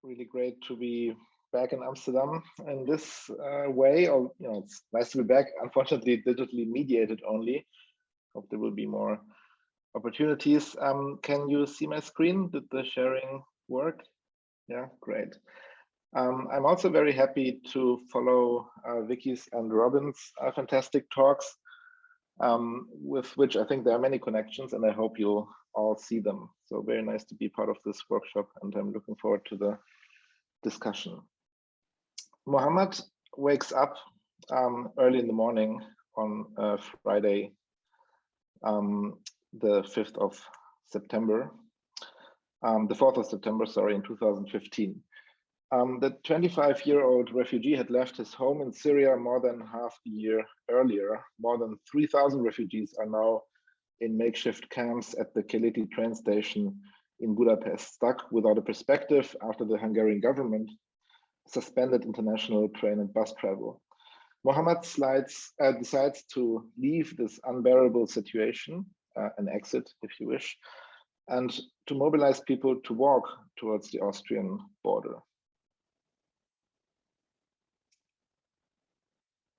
Really great to be back in Amsterdam in this way. Or it's nice to be back. Unfortunately, digitally mediated only. Hope there will be more opportunities. Can you see my screen? Did the sharing work? Yeah, great. I'm also very happy to follow Vicky's and Robin's fantastic talks, with which I think there are many connections, and I hope you'll all see them. So very nice to be part of this workshop, and I'm looking forward to the discussion. Mohammed wakes up early in the morning on Friday, the 5th of September, the 4th of September, sorry, in 2015. The 25-year-old refugee had left his home in Syria more than half a year earlier. More than 3,000 refugees are now in makeshift camps at the Celikates train station in Budapest, stuck without a perspective after the Hungarian government suspended international train and bus travel. Mohammed decides to leave this unbearable situation, an exit if you wish, and to mobilize people to walk towards the Austrian border.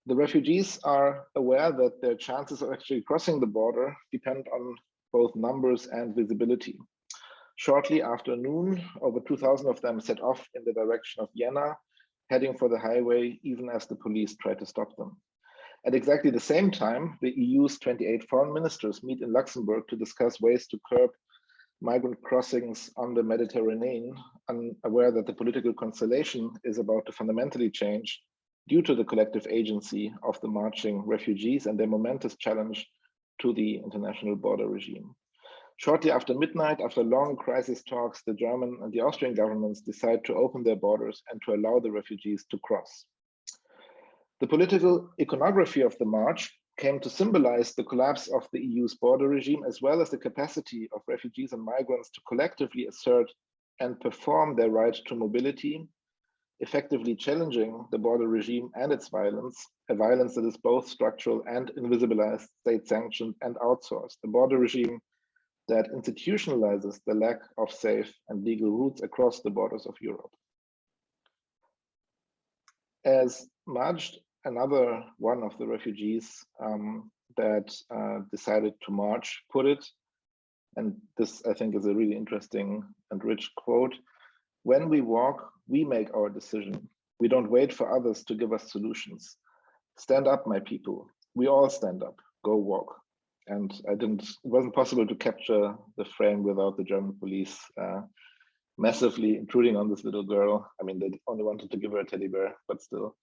The refugees are aware that their chances of actually crossing the border depend on both numbers and visibility. Shortly after noon, over 2,000 of them set off in the direction of Vienna, heading for the highway, even as the police try to stop them. At exactly the same time, the EU's 28 foreign ministers meet in Luxembourg to discuss ways to curb migrant crossings on the Mediterranean, unaware that the political constellation is about to fundamentally change due to the collective agency of the marching refugees and their momentous challenge to the international border regime. Shortly after midnight, after long crisis talks, the German and the Austrian governments decide to open their borders and to allow the refugees to cross. The political iconography of the march came to symbolize the collapse of the EU's border regime, as well as the capacity of refugees and migrants to collectively assert and perform their right to mobility, effectively challenging the border regime and its violence, a violence that is both structural and invisibilized, state-sanctioned and outsourced, a border regime that institutionalizes the lack of safe and legal routes across the borders of Europe. As Majd, another one of the refugees that decided to march, put it, and this I think is a really interesting and rich quote, "When we walk, we make our decision. We don't wait for others to give us solutions. Stand up, my people. We all stand up. Go walk." And it wasn't possible to capture the frame without the German police massively intruding on this little girl. I mean, they only wanted to give her a teddy bear, but still.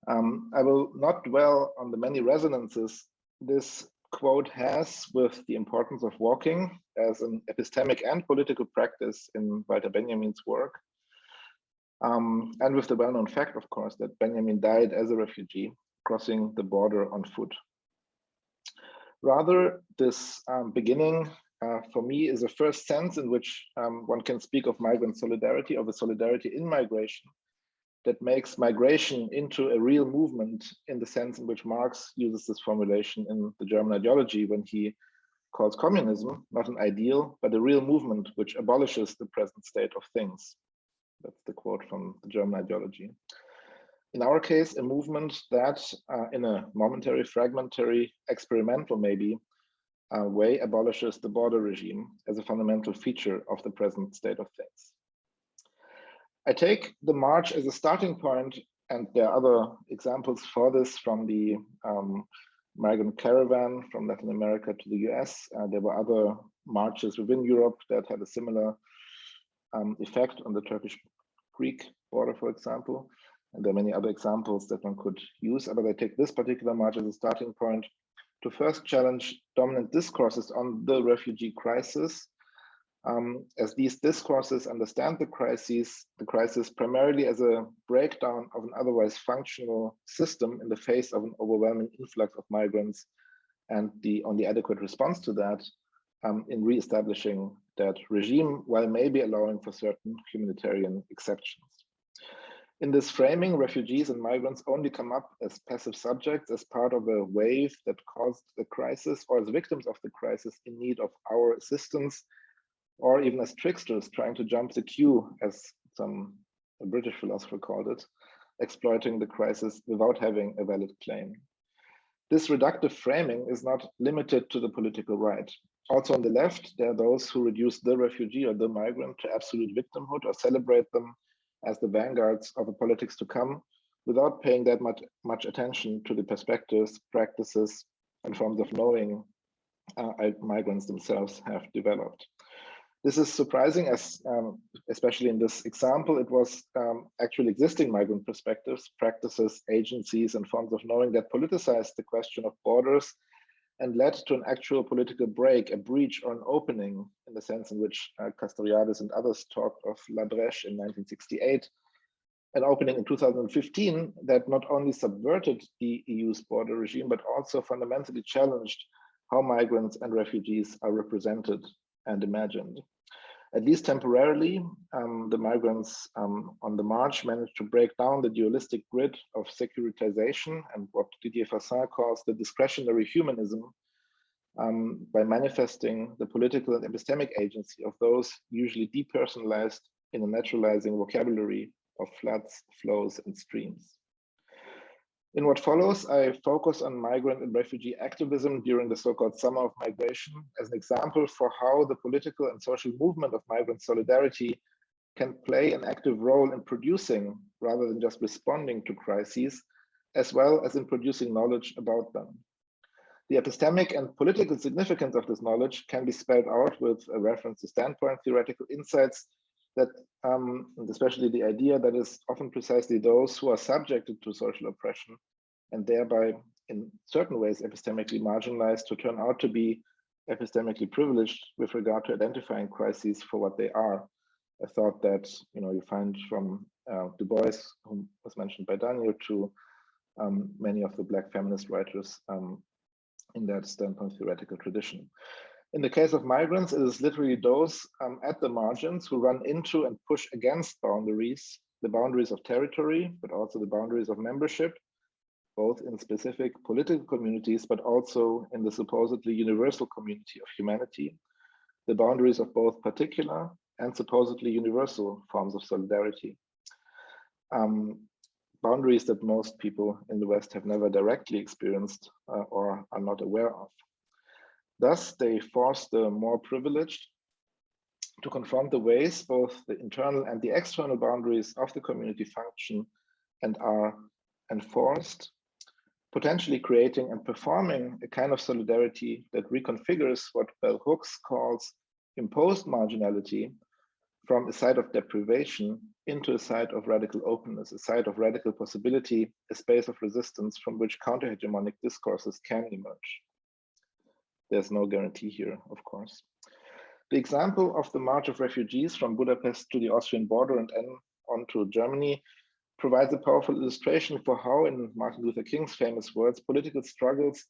I will not dwell on the many resonances this quote has with the importance of walking as an epistemic and political practice in Walter Benjamin's work. And with the well-known fact, of course, that Benjamin died as a refugee crossing the border on foot. Rather, this beginning for me is a first sense in which one can speak of migrant solidarity, of a solidarity in migration that makes migration into a real movement in the sense in which Marx uses this formulation in the German ideology when he calls communism not an ideal, but a real movement which abolishes the present state of things. That's the quote from the German ideology. In our case, a movement that in a momentary, fragmentary, experimental maybe, way abolishes the border regime as a fundamental feature of the present state of things. I take the march as a starting point, and there are other examples for this from the migrant caravan from Latin America to the US. There were other marches within Europe that had a similar effect on the Turkish-Greek border, for example. And there are many other examples that one could use, but I take this particular march as a starting point to first challenge dominant discourses on the refugee crisis, as these discourses understand the crisis primarily as a breakdown of an otherwise functional system in the face of an overwhelming influx of migrants, and the only adequate response to that in re-establishing that regime, while maybe allowing for certain humanitarian exceptions. In this framing, refugees and migrants only come up as passive subjects, as part of a wave that caused the crisis, or as victims of the crisis in need of our assistance, or even as tricksters trying to jump the queue, as some a British philosopher called it, exploiting the crisis without having a valid claim. This reductive framing is not limited to the political right. Also on the left, there are those who reduce the refugee or the migrant to absolute victimhood or celebrate them as the vanguards of a politics to come without paying that much attention to the perspectives, practices, and forms of knowing migrants themselves have developed. This is surprising as, especially in this example, it was actually existing migrant perspectives, practices, agencies, and forms of knowing that politicized the question of borders and led to an actual political break, a breach or an opening in the sense in which Castoriadis and others talked of La Brèche in 1968, an opening in 2015 that not only subverted the EU's border regime, but also fundamentally challenged how migrants and refugees are represented and imagined. At least temporarily, the migrants on the march managed to break down the dualistic grid of securitization and what Didier Fassin calls the discretionary humanism by manifesting the political and epistemic agency of those usually depersonalized in a naturalizing vocabulary of floods, flows, and streams. In what follows, I focus on migrant and refugee activism during the so-called Summer of Migration as an example for how the political and social movement of migrant solidarity can play an active role in producing, rather than just responding to crises, as well as in producing knowledge about them. The epistemic and political significance of this knowledge can be spelled out with a reference to standpoint theoretical insights that, and especially the idea that is often precisely those who are subjected to social oppression and thereby in certain ways epistemically marginalized to turn out to be epistemically privileged with regard to identifying crises for what they are. A thought that you find from Du Bois, who was mentioned by Daniel, to many of the Black feminist writers in that standpoint theoretical tradition. In the case of migrants, it is literally those at the margins who run into and push against boundaries, the boundaries of territory, but also the boundaries of membership, both in specific political communities, but also in the supposedly universal community of humanity, the boundaries of both particular and supposedly universal forms of solidarity. Boundaries that most people in the West have never directly experienced or are not aware of. Thus, they force the more privileged to confront the ways both the internal and the external boundaries of the community function and are enforced, potentially creating and performing a kind of solidarity that reconfigures what Bell Hooks calls imposed marginality from a site of deprivation into a site of radical openness, a site of radical possibility, a space of resistance from which counter-hegemonic discourses can emerge. There's no guarantee here, of course. The example of the march of refugees from Budapest to the Austrian border and then on to Germany provides a powerful illustration for how, in Martin Luther King's famous words, political struggles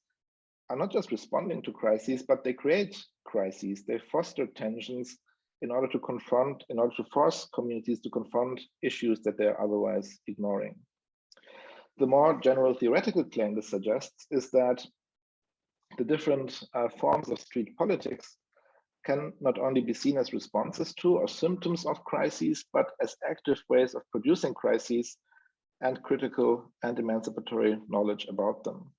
are not just responding to crises, but they create crises. They foster tensions in order to force communities to confront issues that they're otherwise ignoring. The more general theoretical claim this suggests is that the different forms of street politics can not only be seen as responses to or symptoms of crises, but as active ways of producing crises and critical and emancipatory knowledge about them.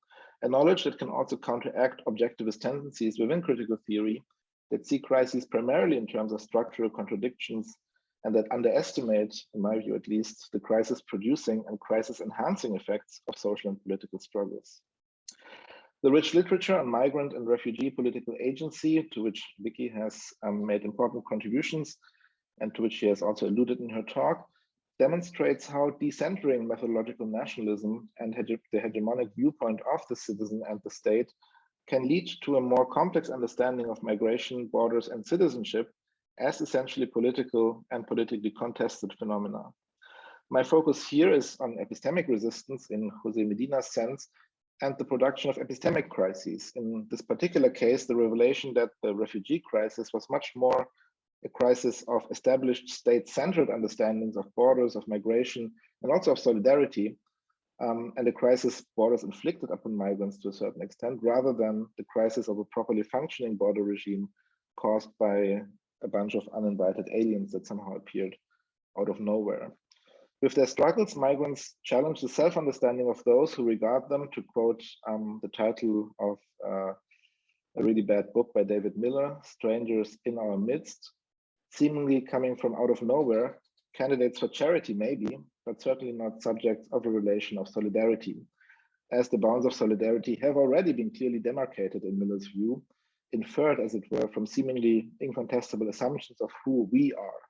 A knowledge that can also counteract objectivist tendencies within critical theory that see crises primarily in terms of structural contradictions and that underestimate, in my view at least, the crisis producing and crisis enhancing effects of social and political struggles. The rich literature on migrant and refugee political agency, to which Vicky has made important contributions and to which she has also alluded in her talk, demonstrates how decentering methodological nationalism and the hegemonic viewpoint of the citizen and the state can lead to a more complex understanding of migration, borders, and citizenship as essentially political and politically contested phenomena. My focus here is on epistemic resistance in José Medina's sense and the production of epistemic crises. In this particular case, the revelation that the refugee crisis was much more a crisis of established state-centered understandings of borders, of migration, and also of solidarity, and a crisis borders inflicted upon migrants to a certain extent, rather than the crisis of a properly functioning border regime caused by a bunch of uninvited aliens that somehow appeared out of nowhere. With their struggles, migrants challenge the self-understanding of those who regard them, to quote the title of a really bad book by David Miller, Strangers in Our Midst, seemingly coming from out of nowhere, candidates for charity maybe, but certainly not subjects of a relation of solidarity, as the bounds of solidarity have already been clearly demarcated in Miller's view, inferred as it were from seemingly incontestable assumptions of who we are.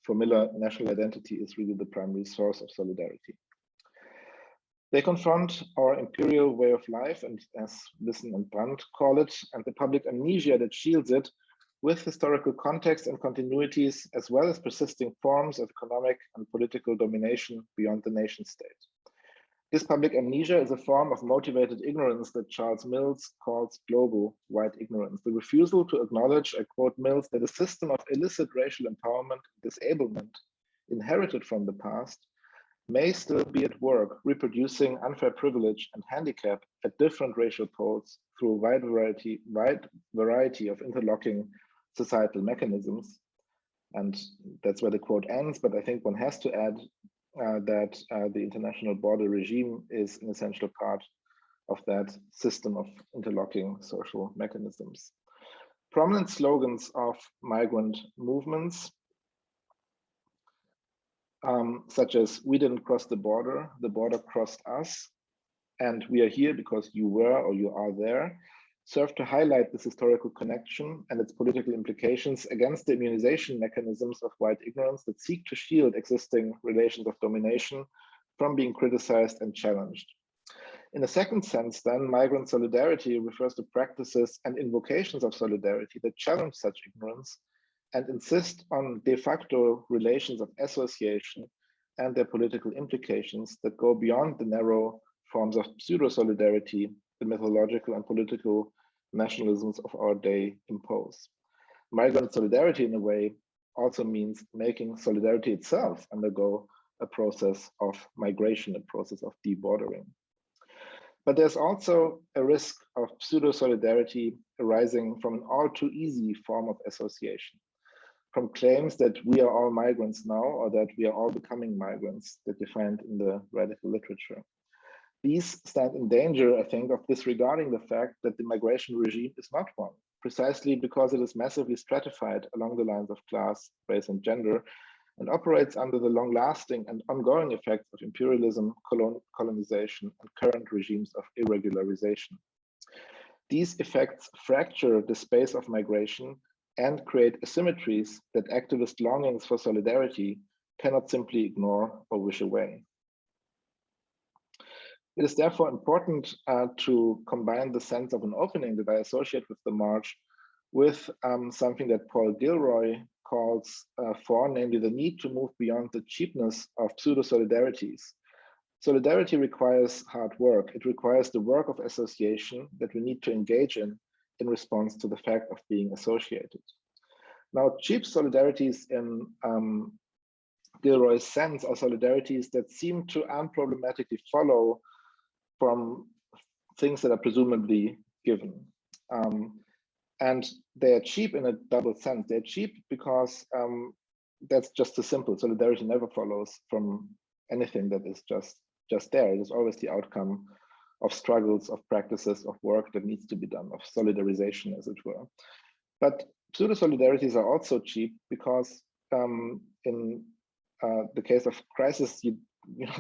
For Miller, national identity is really the primary source of solidarity. They confront our imperial way of life, and as Wissen and Brandt call it, and the public amnesia that shields it, with historical context and continuities, as well as persisting forms of economic and political domination beyond the nation state. This public amnesia is a form of motivated ignorance that Charles Mills calls global white ignorance, the refusal to acknowledge, I quote Mills, that a system of illicit racial empowerment and disablement inherited from the past may still be at work, reproducing unfair privilege and handicap at different racial poles through a wide variety of interlocking societal mechanisms. And that's where the quote ends, but I think one has to add that the international border regime is an essential part of that system of interlocking social mechanisms. Prominent slogans of migrant movements, such as "We didn't cross the border crossed us," and "We are here because you were or you are there," serve to highlight this historical connection and its political implications against the immunization mechanisms of white ignorance that seek to shield existing relations of domination from being criticized and challenged. In a second sense, then, migrant solidarity refers to practices and invocations of solidarity that challenge such ignorance and insist on de facto relations of association and their political implications that go beyond the narrow forms of pseudo-solidarity the mythological and political nationalisms of our day impose. Migrant solidarity, in a way, also means making solidarity itself undergo a process of migration, a process of debordering. But there's also a risk of pseudo-solidarity arising from an all too easy form of association, from claims that we are all migrants now, or that we are all becoming migrants, that defined in the radical literature. These stand in danger, I think, of disregarding the fact that the migration regime is not one, precisely because it is massively stratified along the lines of class, race, and gender, and operates under the long-lasting and ongoing effects of imperialism, colonization, and current regimes of irregularization. These effects fracture the space of migration and create asymmetries that activist longings for solidarity cannot simply ignore or wish away. It is therefore important to combine the sense of an opening that I associate with the march with something that Paul Gilroy calls for, namely the need to move beyond the cheapness of pseudo-solidarities. Solidarity requires hard work. It requires the work of association that we need to engage in response to the fact of being associated. Now, cheap solidarities in Gilroy's sense are solidarities that seem to unproblematically follow from things that are presumably given. And they are cheap in a double sense. They're cheap because that's just too simple. Solidarity never follows from anything that is just there. It is always the outcome of struggles, of practices, of work that needs to be done, of solidarization, as it were. But pseudo-solidarities are also cheap because in the case of crisis,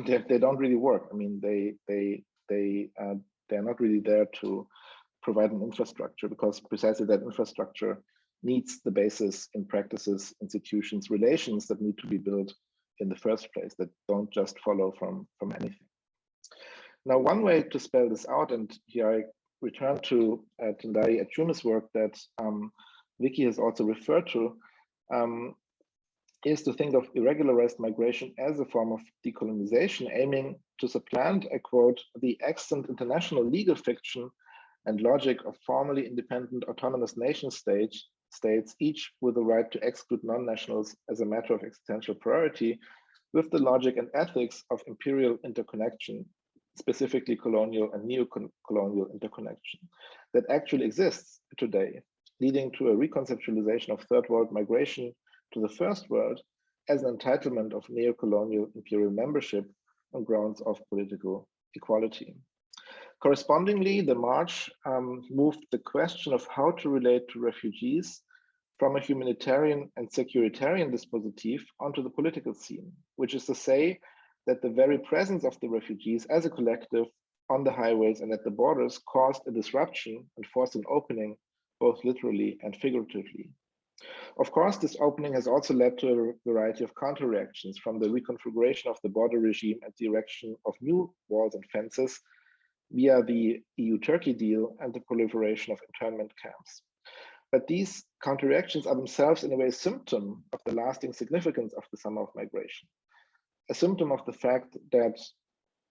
they don't really work. I mean, they're not really there to provide an infrastructure, because precisely that infrastructure needs the basis in practices, institutions, relations that need to be built in the first place, that don't just follow from anything. Now, one way to spell this out, and here I return to Tendai Achuma's work that Vicky has also referred to, is to think of irregularized migration as a form of decolonization, aiming to supplant, I quote, the extant international legal fiction and logic of formally independent autonomous nation states, each with the right to exclude non-nationals as a matter of existential priority, with the logic and ethics of imperial interconnection, specifically colonial and neo-colonial interconnection, that actually exists today, leading to a reconceptualization of third world migration to the first world as an entitlement of neo-colonial imperial membership on grounds of political equality. Correspondingly, the march moved the question of how to relate to refugees from a humanitarian and securitarian dispositif onto the political scene, which is to say that the very presence of the refugees as a collective on the highways and at the borders caused a disruption and forced an opening, both literally and figuratively. Of course, this opening has also led to a variety of counter-reactions, from the reconfiguration of the border regime and the erection of new walls and fences via the EU-Turkey deal and the proliferation of internment camps. But these counter-reactions are themselves in a way a symptom of the lasting significance of the summer of migration, a symptom of the fact that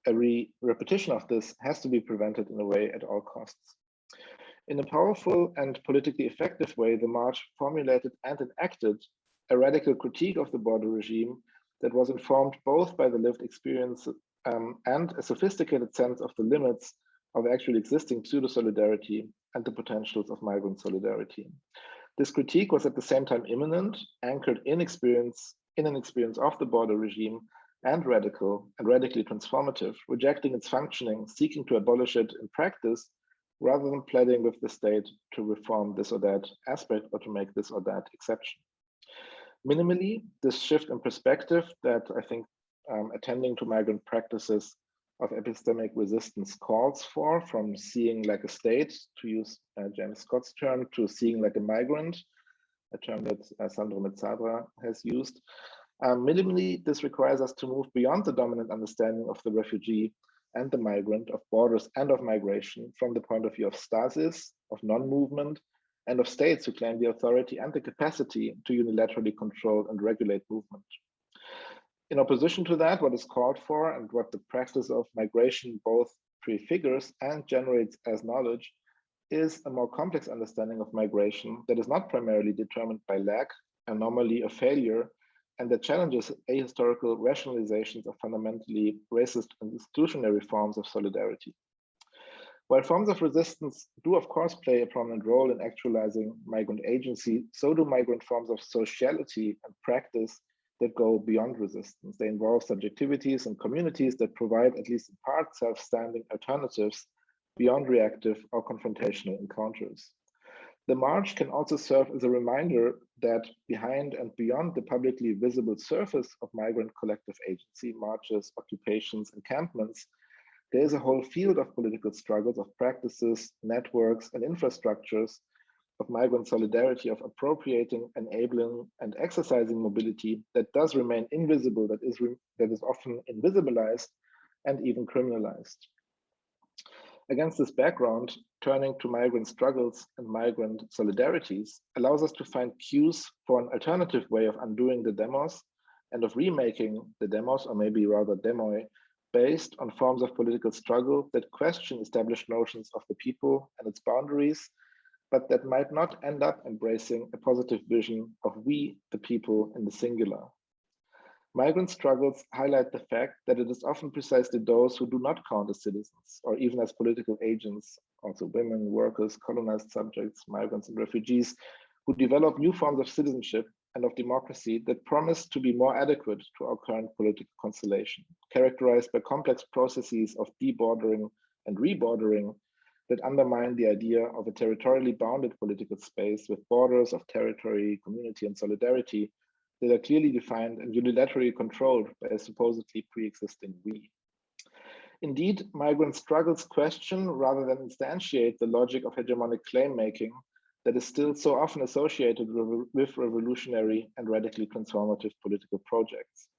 a repetition of this has to be prevented in a way at all costs. In a powerful and politically effective way, the march formulated and enacted a radical critique of the border regime that was informed both by the lived experience and a sophisticated sense of the limits of actually existing pseudo-solidarity and the potentials of migrant solidarity. This critique was at the same time imminent, anchored in an experience of the border regime, and radically transformative, rejecting its functioning, seeking to abolish it in practice, rather than pleading with the state to reform this or that aspect or to make this or that exception. Minimally, this shift in perspective that I think attending to migrant practices of epistemic resistance calls for, from seeing like a state, to use James Scott's term, to seeing like a migrant, a term that Sandro Mezzadra has used. Minimally, this requires us to move beyond the dominant understanding of the refugee and the migrant, of borders and of migration, from the point of view of stasis, of non-movement, and of states who claim the authority and the capacity to unilaterally control and regulate movement. In opposition to that, what is called for and what the practice of migration both prefigures and generates as knowledge is a more complex understanding of migration that is not primarily determined by lack, anomaly, or failure, and that challenges ahistorical rationalizations of fundamentally racist and exclusionary forms of solidarity. While forms of resistance do of course play a prominent role in actualizing migrant agency, so do migrant forms of sociality and practice that go beyond resistance. They involve subjectivities and communities that provide, at least in part, self-standing alternatives beyond reactive or confrontational encounters. The march can also serve as a reminder that behind and beyond the publicly visible surface of migrant collective agency, marches, occupations, encampments, there is a whole field of political struggles, of practices, networks, and infrastructures of migrant solidarity, of appropriating, enabling, and exercising mobility that does remain invisible, that is often invisibilized and even criminalized. Against this background, turning to migrant struggles and migrant solidarities allows us to find cues for an alternative way of undoing the demos and of remaking the demos, or maybe rather demoi, based on forms of political struggle that question established notions of the people and its boundaries, but that might not end up embracing a positive vision of we, the people, in the singular. Migrant struggles highlight the fact that it is often precisely those who do not count as citizens or even as political agents, also women, workers, colonized subjects, migrants, and refugees, who develop new forms of citizenship and of democracy that promise to be more adequate to our current political constellation, characterized by complex processes of debordering and rebordering that undermine the idea of a territorially bounded political space with borders of territory, community, and solidarity that are clearly defined and unilaterally controlled by a supposedly pre-existing we. Indeed, migrant struggles question rather than instantiate the logic of hegemonic claim-making that is still so often associated with revolutionary and radically transformative political projects.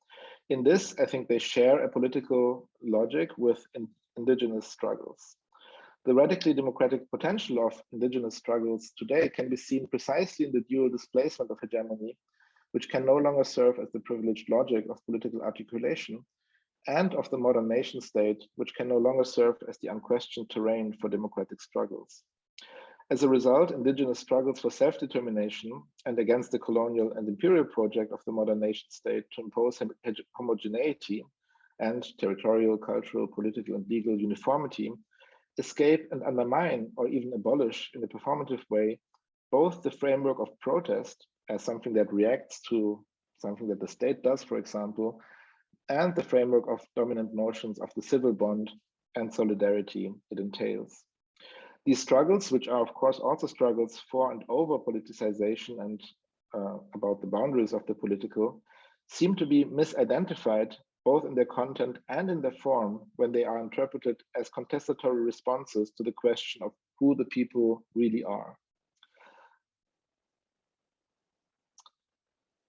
In this, I think they share a political logic with indigenous struggles. The radically democratic potential of indigenous struggles today can be seen precisely in the dual displacement of hegemony, which can no longer serve as the privileged logic of political articulation, and of the modern nation state, which can no longer serve as the unquestioned terrain for democratic struggles. As a result, indigenous struggles for self-determination and against the colonial and imperial project of the modern nation state to impose homogeneity and territorial, cultural, political, and legal uniformity escape and undermine or even abolish in a performative way both the framework of protest as something that reacts to something that the state does, for example, and the framework of dominant notions of the civil bond and solidarity it entails. These struggles, which are of course also struggles for and over politicization and about the boundaries of the political, seem to be misidentified both in their content and in their form when they are interpreted as contestatory responses to the question of who the people really are.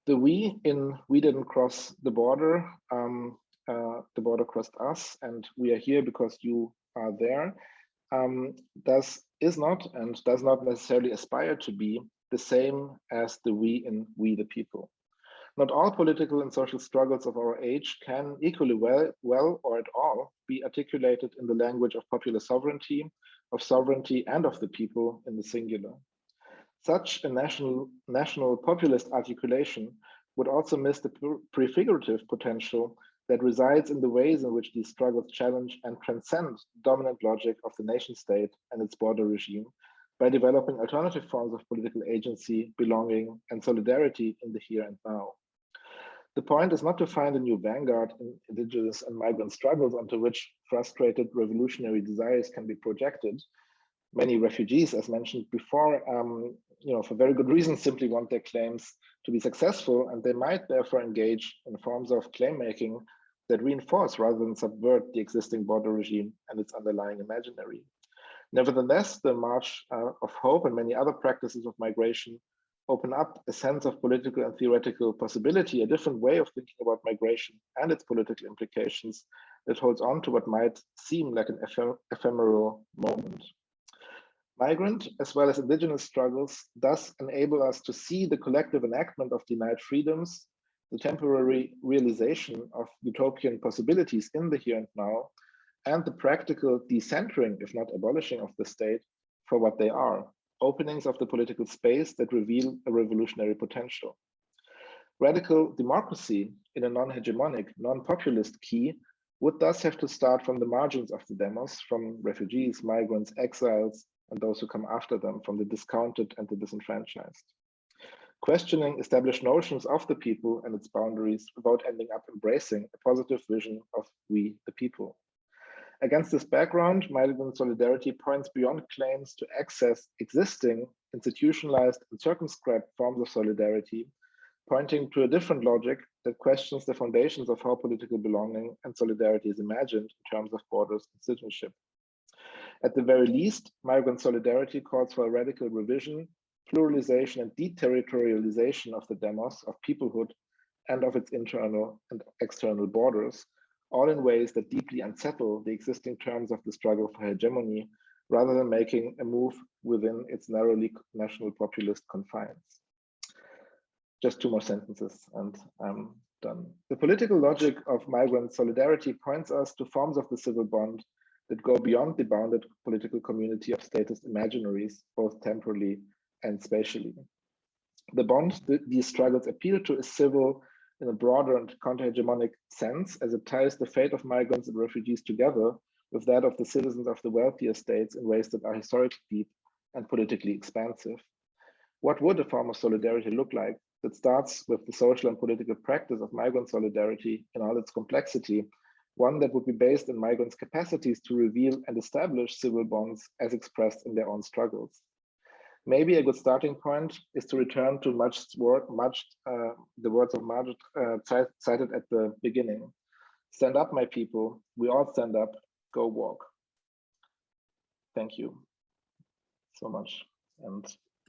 The we in We Didn't Cross the Border, the border crossed us, and we are here because you are there, is not and does not necessarily aspire to be the same as the we in We the People. Not all political and social struggles of our age can equally well or at all be articulated in the language of popular sovereignty and of the people in the singular. Such a national populist articulation would also miss the prefigurative potential that resides in the ways in which these struggles challenge and transcend the dominant logic of the nation state and its border regime by developing alternative forms of political agency, belonging, and solidarity in the here and now. The point is not to find a new vanguard in indigenous and migrant struggles onto which frustrated revolutionary desires can be projected. Many refugees, as mentioned before, for very good reasons, simply want their claims to be successful, and they might therefore engage in forms of claim making that reinforce rather than subvert the existing border regime and its underlying imaginary. Nevertheless, the March of Hope and many other practices of migration open up a sense of political and theoretical possibility, a different way of thinking about migration and its political implications that holds on to what might seem like an ephemeral moment. Migrant as well as indigenous struggles thus enable us to see the collective enactment of denied freedoms, the temporary realization of utopian possibilities in the here and now, and the practical decentering, if not abolishing, of the state for what they are, openings of the political space that reveal a revolutionary potential. Radical democracy in a non-hegemonic, non-populist key would thus have to start from the margins of the demos, from refugees, migrants, exiles, and those who come after them, from the discounted and the disenfranchised. Questioning established notions of the people and its boundaries without ending up embracing a positive vision of we, the people. Against this background, Migrant Solidarity points beyond claims to access existing, institutionalized, and circumscribed forms of solidarity, pointing to a different logic that questions the foundations of how political belonging and solidarity is imagined in terms of borders and citizenship. At the very least, Migrant Solidarity calls for a radical revision, pluralization, and deterritorialization of the demos of peoplehood and of its internal and external borders, all in ways that deeply unsettle the existing terms of the struggle for hegemony, rather than making a move within its narrowly national populist confines. Just two more sentences and I'm done. The political logic of Migrant Solidarity points us to forms of the civil bond that go beyond the bounded political community of statist imaginaries, both temporally and spatially. The bond these struggles appeal to is civil in a broader and counter-hegemonic sense, as it ties the fate of migrants and refugees together with that of the citizens of the wealthier states in ways that are historically deep and politically expansive. What would a form of solidarity look like that starts with the social and political practice of migrant solidarity in all its complexity, one that would be based on migrants' capacities to reveal and establish civil bonds as expressed in their own struggles? Maybe a good starting point is to return to the words of Margaret cited at the beginning. Stand up, my people. We all stand up. Go walk. Thank you so much. And